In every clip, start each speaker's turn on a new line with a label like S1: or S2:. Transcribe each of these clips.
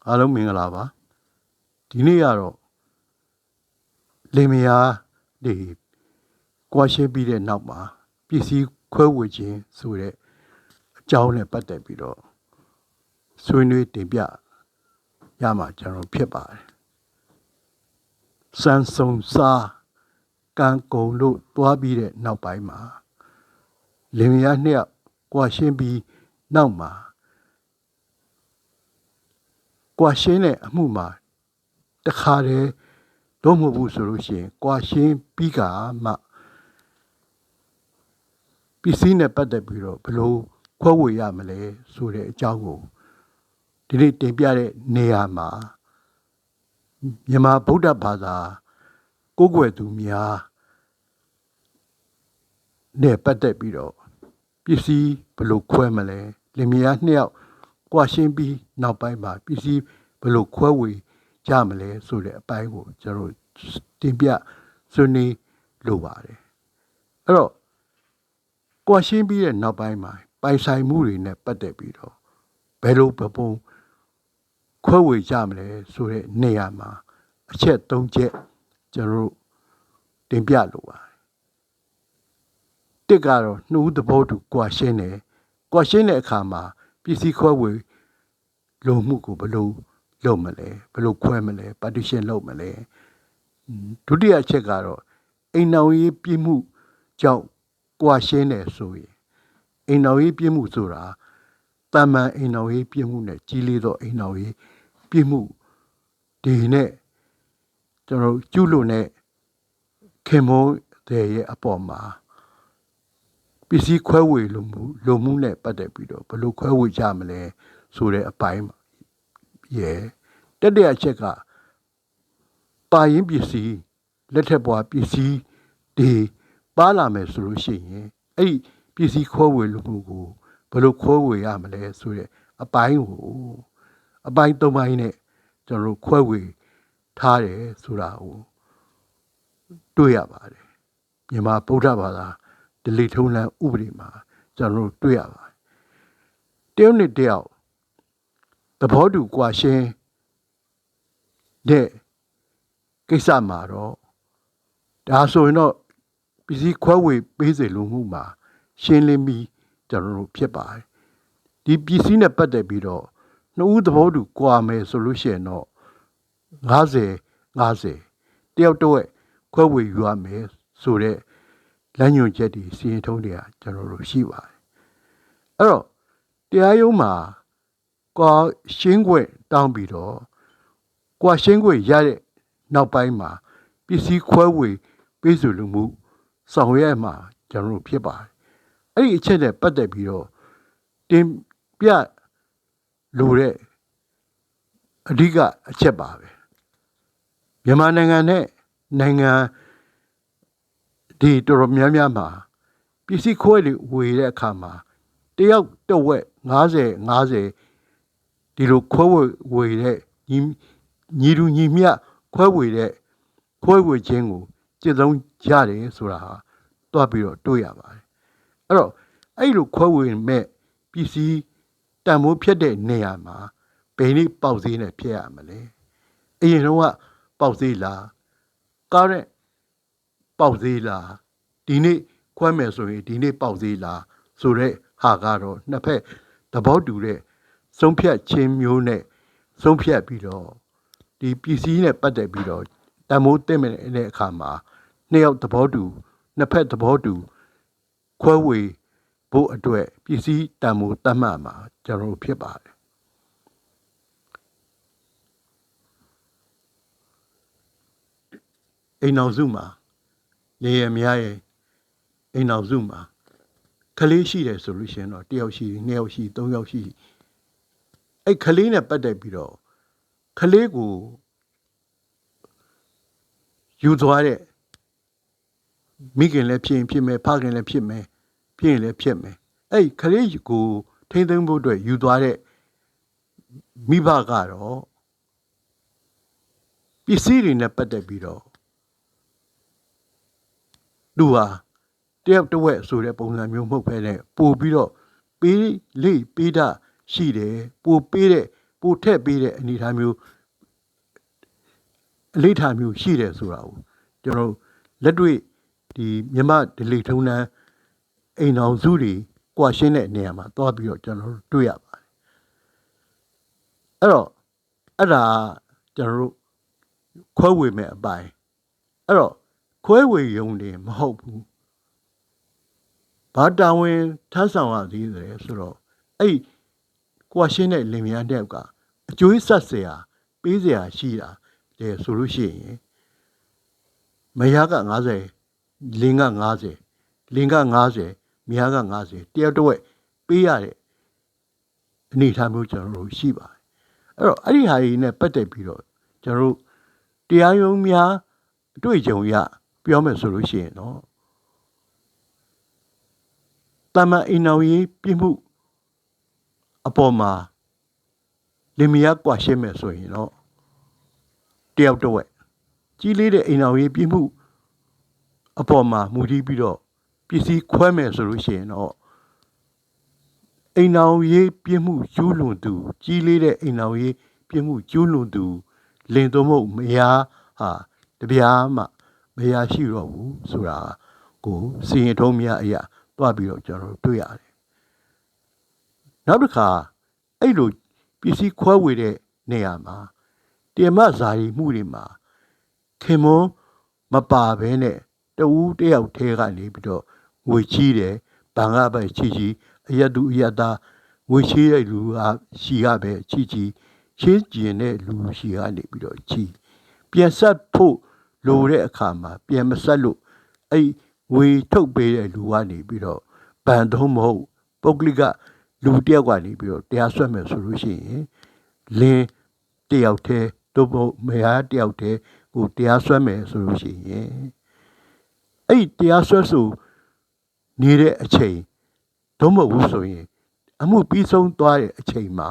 S1: အားလုံးမင်္ဂလာပါဒီနေ့ကတော့လင်မယားတွေကွာရှင်းပြီးတဲ့နောက်မှာပစ္စည်းခွဲဝေခြင်းဆိုတဲ့အကြောင်းနဲ့ပတ်သက်ပြီးတော့ဆွေးနွေးတင်ပြရမှာကျွန်တော်ဖြစ်ပါတယ်စံစုံစားကံကုန်လို့တွားပြီးတဲ့နောက်ပိုင်းမှာလင်မယားနှစ်ယောက်ကွာရှင်းပြီးနောက်မှာကွာရှင်းတဲ့အမှုမှာတခါတည်းတော့မဟုတ်ဘူးဆိုလို့ရှိရင်ကွာရှင်းပြီးကမှပစ္စည်းနဲ့ပတ်သက်ပြီးတော့ဘယ်လိုခွဲဝေရမလဲဆိုတဲ့အကြောင်းကိုဒီနေ့တင်ပြတဲ့နေရာမှာမြန်မာဗုဒ္ဓဘာသာကိုးကွယ်သူများနဲ့ပတ်သက်ပြီးတော့ပစ္စည်းဘယ်လိုခွဲမလဲလင်မယားနှစ်ယောက်ကွာရှင်းပြီးနောက်ပိုင်းမှာပစ္စည်းဘယ်လိုခွဲဝေကြမလဲဆိုတဲ့အပိုင်းကိုကျွန်တော်တင်ပြဆွေးနွေးလိုပါတယ်အဲ့တော့ကွာရှင်းပြီးတဲ့နောက်ပိုင်းမှာပိုင်ဆိုင်မှုတွေနဲ့ပတ်သက်ပြီးတော့ဘယ်လိုပုံခွဲဝေကြမလဲဆိုတဲ့နေရာမှာအချက်၃ချက်ကျွန်တော်တင်ပြလိုပါတယ်တစ်ကတော့နှုတ်သဘောတူကွာရှင်းတယ်ကွာရှင်းတဲ့အခါမှာပစ္စည်းခွဲဝေလိုမှုကိုဘယ်လိုလုပ်မလဲဘယ်လိုခွဲမလဲ partition လုပ်မလဲဒုတိယအချက်ကတော့အိမ်တော်ရေးပြည့်မှုကြောင့်ကွာရှင်းတယ်ဆိုရင်အိမ်တော်ရေးပြည့်မှုဆိုတာတာမန်အိမ်တော်ရေးပြည့်မှုနဲ့ကြီးလေးသောအိမ်တော်ရေးပြည့်မှုဒီနဲ့ကျွန်တော်ကျุလို့နဲ့ခင်မုန်းတဲ့ရဲ့အပေါ်မှာပစ္စည်းခွဲဝေလိုမှုနဲ့ပတ်သက်ပြီးတော့ဘယ်လိုခွဲဝေကြမလဲဆိုတဲ့အပိုင်းရဲ့တတိယအချက်ကပါရင်ပစ္စည်းလက်ထက်ပွားပစ္စည်းတွေပါလာမယ်ဆိုလို့ရှိရင်အဲ့ဒီပစ္စည်းခွဲဝေလိုမှုကိုဘယ်လိုခွဲဝေရမလဲဆိုတဲ့အပိုင်းကိုအပိုင်း၃ပိုင်းနဲ့ကျွန်တော်ခွဲဝေထားတယ်ဆိုတာကိုတွေ့ရပါတယ်မြန်မာဗုဒ္ဓဘာသာဓလေ့ထုံးတမ်းဥပဒေမှာကျွန်တော်တွေ့ရပါတယ်တယောက်နဲ့တယောက်သဘောတူကွာရှင်းတဲ့ကိစ္စမှာတော့ဒါဆိုရင်တော့ပစ္စည်းခွဲဝေပေးစေလိုမှုမှာရှင်းလင်းပြီးကျွန်တော်တို့ဖြစ်ပါတယ်ဒီပစ္စည်းနဲ့ပတ်သက်ပြီးတော့နှစ်ဦးသဘောတူကွာမယ်ဆိုလို့ရှိရင်တော့50တယောက်တော့ခွဲဝေယူရမယ်ဆိုတဲ့လမ်းညွှန်ချက်တွေစီရင်ထုံးတွေကကျွန်တော်တို့ရှိပါတယ်အဲ့တော့တရားရုံးမှာကွာရှင်းခွင့်တောင်းပြီးတော့ကွာရှင်းခွင့်ရတဲ့နောက်ပိုင်းမှာပစ္စည်းခွဲဝေပေးစုလူမှုဆောင်ရွက်မှာကျွန်တော်တို့ဖြစ်ပါတယ်အဲ့ဒီအချက်နဲ့ပတ်သက်ပြီးတော့တင်ပြလိုတဲ့အဓိကအချက်ပါပဲမြန်မာနိုင်ငံနဲ့နိုင်ငံဒီတော်တော်များများမှာပစ္စည်းခွဲဝေတဲ့အခါမှာတယောက်တစ်ဝက်50ဒီလိုခွဲဝေတဲ့ညီတူညီမျှခွဲဝေခြင်းကိုကျင့်သုံးရတယ်ဆိုတာဟာတွားပြီးတော့တွေ့ရပါတယ်အဲ့တော့အဲ့လိုခွဲဝေမဲ့ပစ္စည်းတန်ဖိုးဖြတ်တဲ့နေရာမှာဘယ်နည်းပေါက်ဈေးနဲ့ဖြတ်ရမလဲအရင်တော့ပေါက်ဈေးလားကားနဲ့ပေါက်ဈေးလားဒီနေ့ခွဲမယ်ဆိုရင်ဒီနေ့ပေါက်ဈေးလားဆိုတဲ့ဟာကတော့နှစ်ဖက်သဘောတူတဲ့ဆုံးဖြတ်ခြင်းမျိုးနဲ့ဆုံးဖြတ်ပြီးတော့ဒီပစ္စည်းနဲ့ပတ်သက်ပြီးတော့တန်ဖိုးတက်မဲ့တဲ့အခါမှာနှစ်ယောက်သဘောတူနှစ်ဖက်သဘောတူခွဲဝေဖို့အတွက်ပစ္စည်းတန်ဖိုးတတ်မှတ်မှာကျွန်တော်ဖြစ်ပါတယ်အိမ်အောင်စုမှာလေရမရဲ့အိမ်အောင်စုမှာကလေးရှိတယ်ဆိုလို့ရှိရင်တော့တစ်ယောက်ရှိနှစ်ယောက်ရှိသုံးယောက်ရှိအဲ့ကလေးနဲ့ပတ်သက်ပြီးတော့ကလေးကိုယူသွားတဲ့မိခင်လည်းဖြစ်မယ်ဖခင်လည်းဖြစ်မယ်ဖြစ်ရင်လည်းဖြစ်မယ်အဲ့ကလေးကိုထိမ့်သိမ်းဖို့အတွက်ယူသွားတဲ့မိဘကတော့ပစ္စည်းတွေနဲ့ပတ်သက်ပြီးတော့သူဟာတယောက်တစ်ဝက်ဆိုတဲ့ပုံစံမျိုးမဟုတ်ဘဲနဲ့ပို့ပြီးတော့ပေးတာရှိတယ်ပို့ပေးတဲ့ ပိုထက်ပေးတဲ့အနေအထားမျိုးအလေးထားမျိုးရှိတယ်ဆိုတာကိုကျွန်တော်လက်တွေ့ဒီမြန်မာဒလိထုံးတန်းအိမ်အောင်စုတွေကွာရှင်းတဲ့နေရာမှာတွားပြီးတော့ကျွန်တော်တို့တွေ့ရပါတယ်အဲ့တော့အဲ့ဒါကျွန်တော်တို့ခွဲဝေမဲ့အပိုင်းအဲ့တော့ခွဲဝေရုံတင်မဟုတ်ဘူးဘာတာဝန်ထမ်းဆောင်ရသေးတယ်ဆိုတော့အဲ့ကွာရှင်းတဲ့လင်မယားတယောက်ကအကျွေးဆက်เสียပေးเสียရှိတာတယ်ဆိုလို့ရှိရင်မယားက90လင်းက90လင်းက90မယားက90တယောက်တစ်ဝက်ပေးရတဲ့အနေထားမျိုးကျွန်တော်တို့ရှိပါတယ်အဲ့တော့အဲ့ဒီဟာကြီးနဲ့ပတ်သက်ပြီးတော့ကျွန်တော်တို့တရားရုံးများအတွေ့အကြုံရပြောမယ်ဆိုလို့ရှိရင်တော့တမန်အိမ်တော်ရေးပြမှုအပေါ်မှာလင်မယားကွာရှင်းမယ်ဆိုရင်တော့တယောက်တစ်ဝက်ကြီးလေးတဲ့အိမ်တော်ရေးပြမှုအပေါ်မှာမူတည်ပြီးတော့ပစ္စည်းခွဲမယ်ဆိုလို့ရှိရင်တော့အိမ်တော်ရေးပြမှုကျူးလွန်သူကြီးလေးတဲ့အိမ်တော်ရေးပြမှုကျူးလွန်သူလင်သွမို့မယားဟာတပြားမှမယားရှိတော့ဘူးဆိုတာကိုစီရင်ထုံးများအရာတွားပြီးတော့ကျွန်တော်တို့တွေ့ရတယ်နောက်တစ်ခါအဲ့လိုပစ္စည်းခွဲဝေတဲ့နေရာမှာတရားမဇာတိမှုတွေမှာခင်မွန်းမပါဘဲနဲ့တဦးတယောက်ထဲကနေပြီးတော့ငွေချီးတယ်ဘန်ကပဲချီအယတ်သူအယတ်သားငွေချီးတဲ့လူကရှီကပဲချီချင်းကျင်တဲ့လူရှီကနေပြီးတော့ချီပြန်ဆက်ဖို့လိုတဲ့အခါမှာပြန်မဆက်လို့အဲ့ငွေထုတ်ပေးတဲ့လူကနေပြီးတော့ဘန်သုံးမဟုတ်ပုဂ္ဂလိကလူတယောက်ကနေပြီးတော့တရားစွဲမယ်ဆိုလို့ရှိရင်လင်းတယောက်တည်းတို့မယားတယောက်တည်းကိုတရားစွဲမယ်ဆိုလို့ရှိရင်အဲ့တရားစွဲဆိုနေတဲ့အချိန်တော့မဟုတ်ဘူးဆိုရင်အမှုပြီးဆုံးသွားတဲ့အချိန်မှာ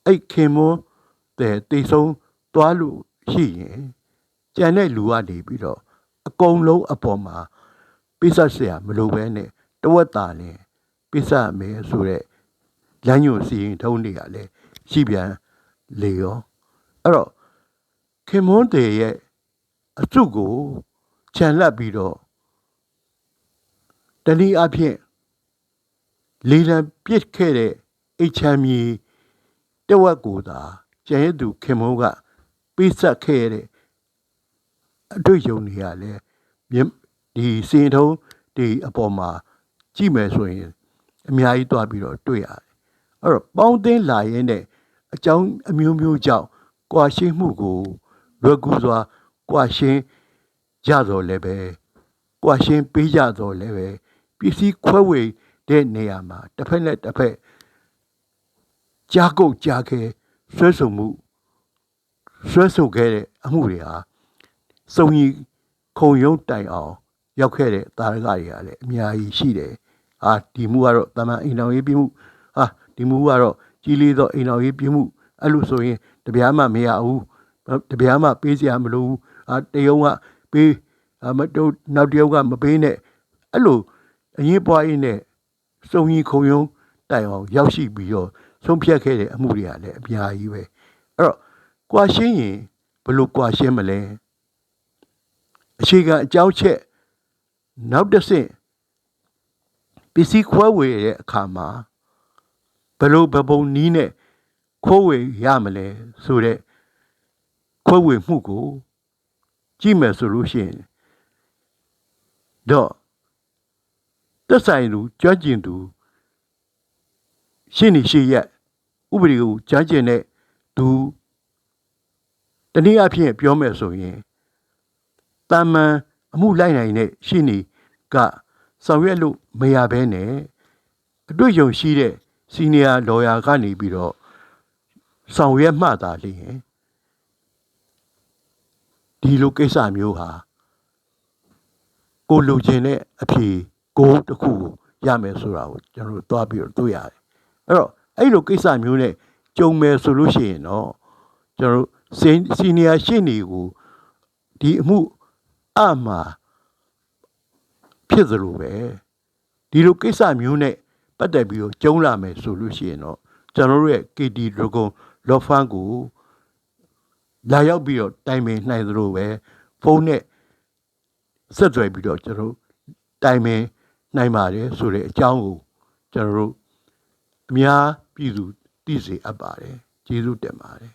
S1: အဲ့ခင်မွန်းတဲ့တိတ်ဆုံးသွားလို့ရှိရင်ကြံတဲ့လူကနေပြီးတော့အကုန်လုံးအပေါ်မှာပိစက်เสียမလိုပဲနဲ့တဝက်တာနဲ့ပိစက်မယ်ဆိုတဲ့လမ်းညွှန်စီရင်ထုံးတွေကလည်းရှိပြန်လေရောအဲ့တော့ခင်မွန်းတဲ့ရဲ့အစုကိုခြံလက်ပြီးတော့တနည်းအားဖြင့်လေလံပြစ်ခဲ့တဲ့အိတ်ချမ်းမြေတဝက်ကိုသာကျန်ရသူခင်မုန်းကပေးဆက်ခဲ့တဲ့အတွေ့အကြုံတွေကလည်းဒီစင်ထုံးဒီအပေါ်မှာကြည့်မယ်ဆိုရင်အများကြီးတွားပြီးတော့တွေ့ရတယ်အဲ့တော့ပေါင်းသင်းလာရင်တဲ့အကြောင်းအမျိုးမျိုးကြောင့်ကွာရှင်းမှုကိုလွယ်ကူစွာကွာရှင်းကြတော့လည်းပဲကွာရှင်းပေးကြတော့လည်းပဲပစ္စည်းခွဲဝေတဲ့နေရာမှာတစ်ဖက်နဲ့တစ်ဖက်ကြားကုတ်ကြားခဲဆွဲဆုံမှုဆွဲဆုံခဲ့တဲ့အမှုတွေဟာစုံကြီးခုံရုံးတိုင်အောင်ရောက်ခဲ့တဲ့တာရကတွေကလည်းအများကြီးရှိတယ်ဒီမှုကတော့တမန်အိမ်တော်ရေးပြမှုဒီမှုကတော့ကြီးလေးသောအိမ်တော်ရေးပြမှုအဲ့လိုဆိုရင်တပြားမှမရဘူးတပြားမှပေးစရာမလိုဘူးတရုံကပေးနောက်တရုံကမပေးနဲ့အဲ့လိုအရင်ပွားရင်းနဲ့စုံကြီးခုံရုံးတိုင်အောင်ရောက်ရှိပြီးတော့ဆုံးဖြတ်ခဲ့တဲ့အမှုတွေကလည်းအများကြီးပဲအဲ့တော့ကွာရှင်းရင်ဘယ်လိုကွာရှင်းမလဲအခြေခံအကြောင်းချက်နောက်တစ်ဆင့်ပစ္စည်းခွဲဝေတဲ့အခါမှာဘယ်လိုပုံနည်းနဲ့ခွဲဝေရမလဲဆိုတဲ့ခွဲဝေမှုကိုကြည့်မယ်ဆိုလို့ရှိရင်တော့သက်ဆိုင်သူကြွကျင်သူရှင်းနေရှိရဥပဒေကိုကြားကျင်တဲ့သူတနည်းအားဖြင့်ပြောမယ်ဆိုရင်တာမန်အမှုလိုက်နိုင်တဲ့ရှင်းနေကဆောင်ရွက်လို့မရဘဲနဲ့အတွေ့အကြုံရှိတဲ့စီနီယာလော်ယာကနေပြီးတော့ဆောင်ရွက်မှသာလျှင်ဒီလိုကိစ္စမျိုးဟာကိုလိုချင်တဲ့အဖြေကိုတစ်ခုကိုရမယ်ဆိုတာကိုကျွန်တော်တို့သွားပြီးတော့တွေ့ရတယ်အဲ့တော့အဲ့လိုကိစ္စမျိုးနဲ့ကြုံမယ်ဆိုလို့ရှိရင်တော့ကျွန်တော်တို့စီနီယာရှင်းနေကိုဒီအမှုအမှားဖြစ်သလိုပဲဒီလိုကိစ္စမျိုးနဲ့ပတ်သက်ပြီးတော့ကျုံးလာမယ်ဆိုလို့ရှိရင်တော့ကျွန်တော်တို့ရဲ့ KT Dragon လော့ဖန်ကိုလာရောက်ပြီးတော့တိုင်ပင်နိုင်သလိုပဲဖုန်းနဲ့ဆက်သွယ်ပြီးတော့ကျွန်တော်တို့တိုင်ပင်နိုင်ပါတယ်ဆိုတဲ့အကြောင်းကိုကျွန်တော်တို့အများပြည်သူသိစေအပ်ပါတယ်ကျေးဇူးတင်ပါတယ်